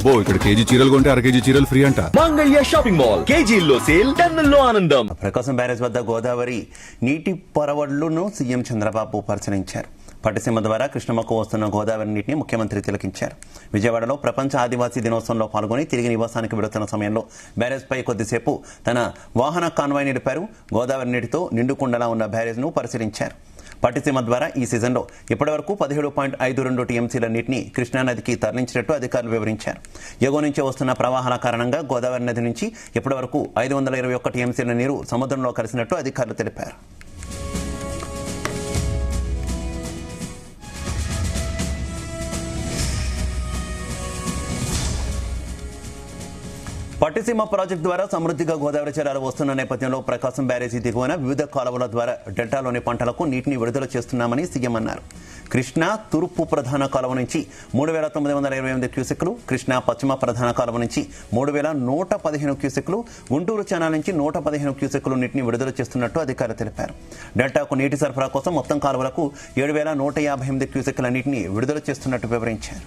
అబ్బో ఇక్కడ కేజీ చీరలు కొంటే అర కేజీ చీరలు ఫ్రీ అంట. మంగళ్య షాపింగ్ మాల్, కేజీల్లో సేల్, టన్నుల్లో ఆనందం. ప్రకాశం బ్యారేజ్ వద్ద గోదావరి నీటి పొరవళ్లను సీఎం చంద్రబాబు పరిశీలించారు. పట్టిసీమ ద్వారా కృష్ణమ్మకు వస్తున్న గోదావరి నీటిని ముఖ్యమంత్రి తిలకించారు. విజయవాడలో ప్రపంచ ఆదివాసీ దినోత్సవంలో పాల్గొని తిరిగి నివాసానికి వెళుతున్న సమయంలో బ్యారేజ్పై కొద్దిసేపు తన వాహన కాన్వాయ్ నిలిపారు. గోదావరి నీటితో నిండుకుండలా ఉన్న బ్యారేజ్ను పరిశీలించారు. పట్టిసీమ ద్వారా ఈ సీజన్లో ఇప్పటివరకు 17.52 టీఎంసీల నీటిని కృష్ణానదికి తరలించినట్టు అధికారులు వివరించారు. ఎగువ నుంచి వస్తున్న ప్రవాహాల కారణంగా గోదావరి నది నుంచి ఇప్పటివరకు 521 టీఎంసీల నీరు సముద్రంలో కలిసినట్టు అధికారులు తెలిపారు. పట్టిసీమ ప్రాజెక్టు ద్వారా సమృద్ధిగా గోదావరి జలాలు వస్తున్న నేపథ్యంలో ప్రకాశం బ్యారేజీ దిగువన వివిధ కాలువల ద్వారా డెల్టాలోని పంటలకు నీటిని విడుదల చేస్తున్నామని సీఎం అన్నారు. కృష్ణా తూర్పు ప్రధాన కాలువ నుంచి 3,928 క్యూసెక్లు, కృష్ణా పశ్చిమ ప్రధాన కాలువ నుంచి 3,115 క్యూసెక్లు, గుంటూరు ఛానల్ నుంచి 115 క్యూసెక్లు నీటిని విడుదల చేస్తున్నట్టు అధికారులు తెలిపారు. డెల్టాకు నీటి సరఫరా కోసం మొత్తం కాలువలకు 7,158 క్యూసెక్ల నీటిని విడుదల చేస్తున్నట్టు వివరించారు.